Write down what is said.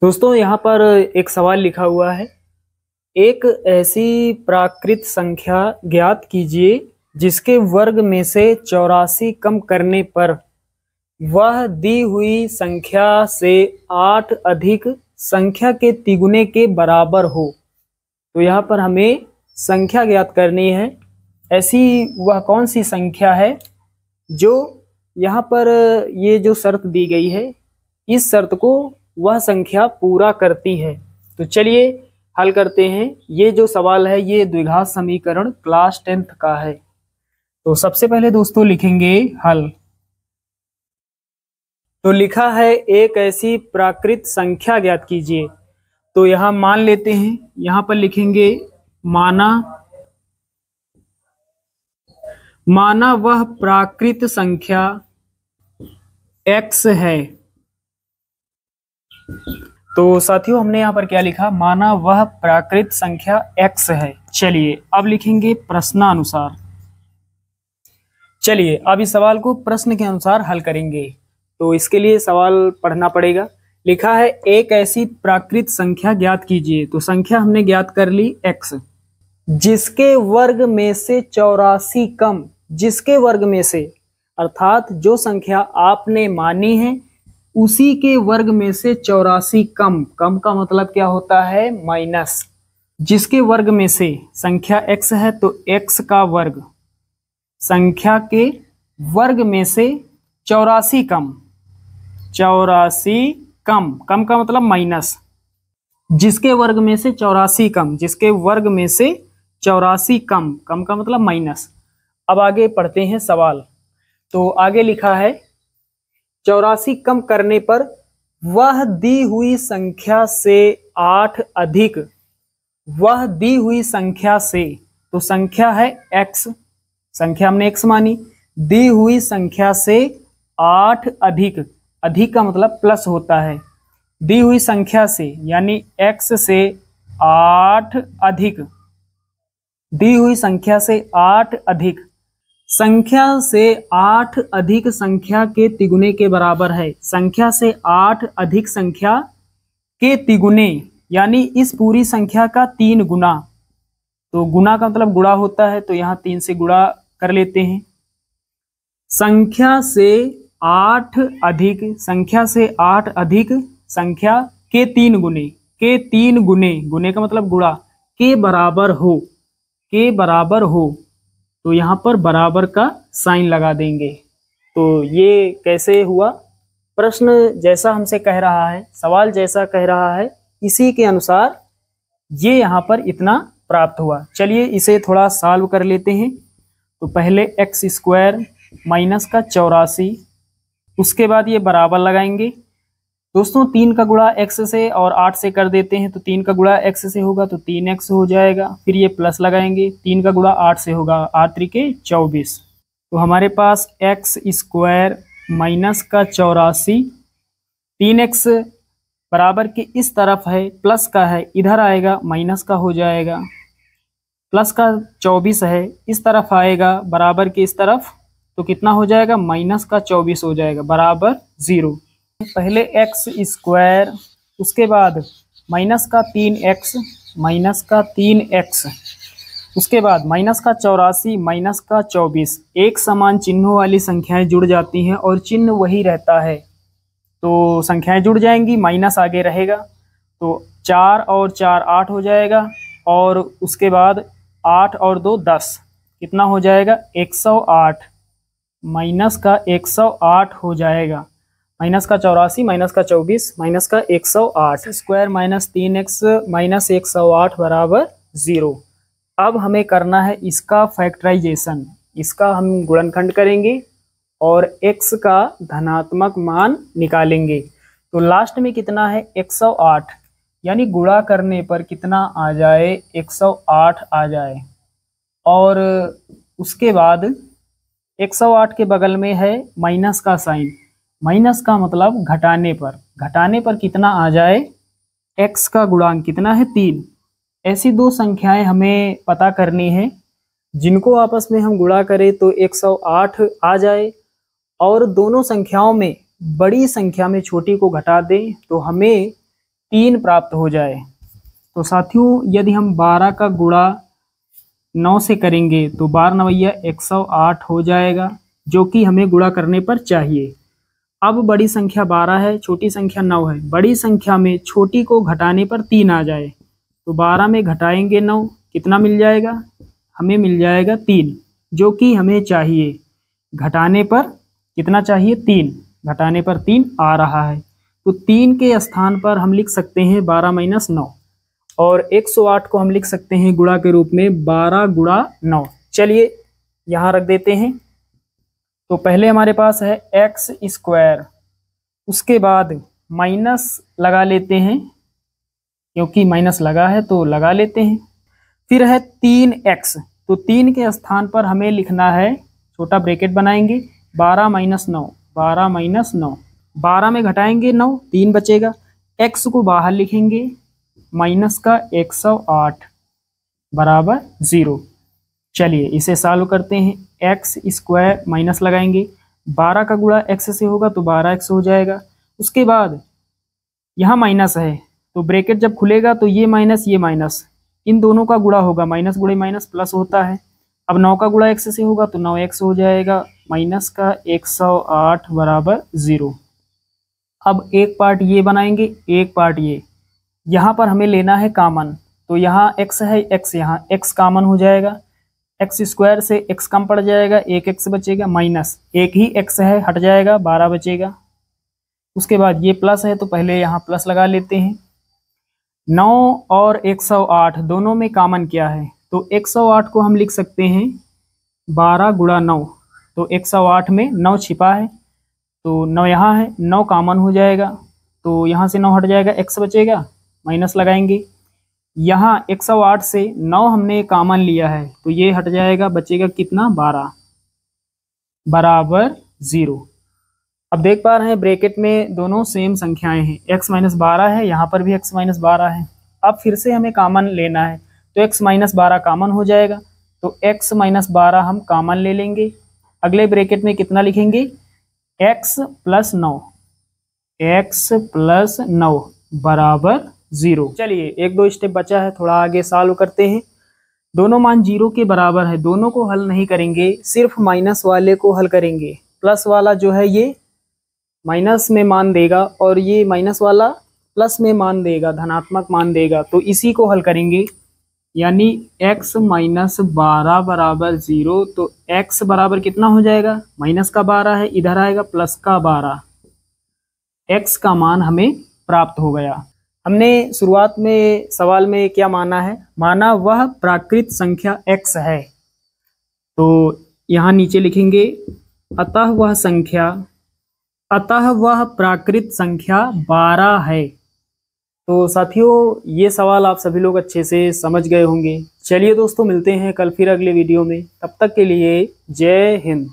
दोस्तों यहाँ पर एक सवाल लिखा हुआ है। एक ऐसी प्राकृत संख्या ज्ञात कीजिए जिसके वर्ग में से 84 कम करने पर वह दी हुई संख्या से 8 अधिक संख्या के तिगुने के बराबर हो। तो यहाँ पर हमें संख्या ज्ञात करनी है। ऐसी वह कौन सी संख्या है जो यहाँ पर ये जो शर्त दी गई है, इस शर्त को वह संख्या पूरा करती है। तो चलिए हल करते हैं। ये जो सवाल है ये द्विघात समीकरण क्लास 10th का है। तो सबसे पहले दोस्तों लिखेंगे हल। तो लिखा है एक ऐसी प्राकृत संख्या ज्ञात कीजिए। तो यहाँ मान लेते हैं, यहाँ पर लिखेंगे माना वह प्राकृत संख्या x है। तो साथियों हमने यहाँ पर क्या लिखा, माना वह प्राकृत संख्या x है। चलिए अब लिखेंगे प्रश्नानुसार। चलिए अब इस सवाल को प्रश्न के अनुसार हल करेंगे। तो इसके लिए सवाल पढ़ना पड़ेगा। लिखा है एक ऐसी प्राकृत संख्या ज्ञात कीजिए। तो संख्या हमने ज्ञात कर ली x, जिसके वर्ग में से 84 कम, जिसके वर्ग में से अर्थात जो संख्या आपने मानी है उसी के वर्ग में से 84 कम। कम का मतलब क्या होता है, माइनस। जिसके वर्ग में से संख्या x है तो x का वर्ग, संख्या के वर्ग में से 84 कम, 84 कम, कम का मतलब माइनस। जिसके वर्ग में से 84 कम, जिसके वर्ग में से 84 कम, कम का मतलब माइनस। अब आगे पढ़ते हैं सवाल। तो आगे लिखा है 84 कम करने पर वह दी हुई संख्या से 8 अधिक, वह दी हुई संख्या से, तो संख्या है x, संख्या हमने x मानी, दी हुई संख्या से 8 अधिक, अधिक का मतलब प्लस होता है, दी हुई संख्या से यानी x से 8 अधिक, दी हुई संख्या से 8 अधिक, संख्या से 8 अधिक संख्या के तिगुने के बराबर है। संख्या से 8 अधिक संख्या के तिगुने यानी इस पूरी संख्या का 3 गुना। तो गुना का मतलब गुणा होता है, तो यहाँ 3 से गुणा कर लेते हैं। संख्या से 8 अधिक, संख्या से 8 अधिक संख्या के 3 गुने, के 3 गुने, गुने का मतलब गुणा, के बराबर हो, के बराबर हो। तो यहाँ पर बराबर का साइन लगा देंगे। तो ये कैसे हुआ, प्रश्न जैसा हमसे कह रहा है, सवाल जैसा कह रहा है, इसी के अनुसार ये यहाँ पर इतना प्राप्त हुआ। चलिए इसे थोड़ा सॉल्व कर लेते हैं। तो पहले x स्क्वायर माइनस का 84, उसके बाद ये बराबर लगाएंगे। दोस्तों 3 का गुणा x से और 8 से कर देते हैं, तो 3 का गुणा x से होगा तो 3x हो जाएगा। फिर ये प्लस लगाएंगे, 3 का गुणा 8 से होगा, 8 त्रिके 24। तो हमारे पास x स्क्वायर माइनस का 84, 3x बराबर के इस तरफ है, प्लस का है, इधर आएगा माइनस का हो जाएगा, प्लस का 24 है, इस तरफ आएगा बराबर के इस तरफ, तो कितना हो जाएगा, माइनस का 24 हो जाएगा, बराबर 0। पहले x स्क्वायर, उसके बाद माइनस का 3x, माइनस का 3x, उसके बाद माइनस का 84, माइनस का 24। एक समान चिन्हों वाली संख्याएं जुड़ जाती हैं और चिन्ह वही रहता है, तो संख्याएं जुड़ जाएंगी, माइनस आगे रहेगा। तो 4 और 4 8 हो जाएगा, और उसके बाद 8 और 2 10, कितना हो जाएगा, 108, माइनस का 108 हो जाएगा। माइनस का 84, माइनस का 24, माइनस का 108, स्क्वायर माइनस 3x माइनस 108 बराबर 0। अब हमें करना है इसका फैक्टराइजेशन, इसका हम गुणनखंड करेंगे और x का धनात्मक मान निकालेंगे। तो लास्ट में कितना है, 108, यानी गुणा करने पर कितना आ जाए, 108 आ जाए। और उसके बाद 108 के बगल में है माइनस का साइन, माइनस का मतलब घटाने पर, घटाने पर कितना आ जाए, x का गुणांक कितना है, 3। ऐसी दो संख्याएं हमें पता करनी है जिनको आपस में हम गुणा करें तो 108 आ जाए, और दोनों संख्याओं में बड़ी संख्या में छोटी को घटा दें तो हमें 3 प्राप्त हो जाए। तो साथियों यदि हम 12 का गुणा 9 से करेंगे तो 12 नवैया 108 हो जाएगा, जो कि हमें गुणा करने पर चाहिए। अब बड़ी संख्या 12 है, छोटी संख्या 9 है। बड़ी संख्या में छोटी को घटाने पर 3 आ जाए तो 12 में घटाएंगे 9, कितना मिल जाएगा? हमें मिल जाएगा 3, जो कि हमें चाहिए। घटाने पर कितना चाहिए? 3। घटाने पर 3 आ रहा है, तो 3 के स्थान पर हम लिख सकते हैं 12 माइनस 9, और 108 को हम लिख सकते हैं गुणा के रूप में 12 गुणा 9। चलिए यहाँ रख देते हैं। तो पहले हमारे पास है एक्स स्क्वायर, उसके बाद माइनस लगा लेते हैं, क्योंकि माइनस लगा है तो लगा लेते हैं। फिर है 3x, तो 3 के स्थान पर हमें लिखना है, छोटा ब्रैकेट बनाएंगे, 12 माइनस 9, 12 माइनस 9, 12 में घटाएंगे 9, 3 बचेगा। x को बाहर लिखेंगे, माइनस का 108 बराबर 0। चलिए इसे सॉल्व करते हैं। एक्स स्क्वायर माइनस लगाएंगे, 12 का गुणा x से होगा तो 12x हो जाएगा। उसके बाद यहाँ माइनस है तो ब्रैकेट जब खुलेगा तो ये माइनस इन दोनों का गुणा होगा, माइनस गुणे माइनस प्लस होता है। अब 9 का गुणा x से होगा तो 9x हो जाएगा, माइनस का 108 बराबर 0। अब एक पार्ट ये बनाएंगे, एक पार्ट ये। यहाँ पर हमें लेना है कामन, तो यहाँ x है, x यहाँ x कामन हो जाएगा, एक्स स्क्वायर से x कम पड़ जाएगा, एक x बचेगा, माइनस एक ही x है हट जाएगा, 12 बचेगा। उसके बाद ये प्लस है तो पहले यहाँ प्लस लगा लेते हैं। 9 और 108 दोनों में कॉमन क्या है? तो 108 को हम लिख सकते हैं 12 गुणा 9, तो 108 में 9 छिपा है तो 9 यहाँ है, 9 कॉमन हो जाएगा तो यहाँ से 9 हट जाएगा, x बचेगा, माइनस लगाएंगे। यहाँ 108 से 9 हमने कॉमन लिया है तो ये हट जाएगा, बचेगा कितना? 12 बराबर 0। अब देख पा रहे हैं ब्रैकेट में दोनों सेम संख्याएं हैं, x माइनस 12 है, यहाँ पर भी x माइनस 12 है। अब फिर से हमें कॉमन लेना है तो x माइनस 12 कॉमन हो जाएगा, तो x माइनस 12 हम कॉमन ले लेंगे। अगले ब्रैकेट में कितना लिखेंगे? x प्लस 9, x प्लस 9 बराबर 0। चलिए एक दो स्टेप बचा है, थोड़ा आगे सॉल्व करते हैं। दोनों मान 0 के बराबर है, दोनों को हल नहीं करेंगे, सिर्फ माइनस वाले को हल करेंगे। प्लस वाला जो है ये माइनस में मान देगा और ये माइनस वाला प्लस में मान देगा, धनात्मक मान देगा, तो इसी को हल करेंगे। यानी x माइनस 12 बराबर 0, तो x बराबर कितना हो जाएगा? माइनस का 12 है, इधर आएगा प्लस का 12, x का मान हमें प्राप्त हो गया। हमने शुरुआत में सवाल में क्या माना है? माना वह प्राकृत संख्या x है, तो यहाँ नीचे लिखेंगे अतः वह प्राकृत संख्या 12 है। तो साथियों ये सवाल आप सभी लोग अच्छे से समझ गए होंगे। चलिए दोस्तों मिलते हैं कल फिर अगले वीडियो में, तब तक के लिए जय हिंद।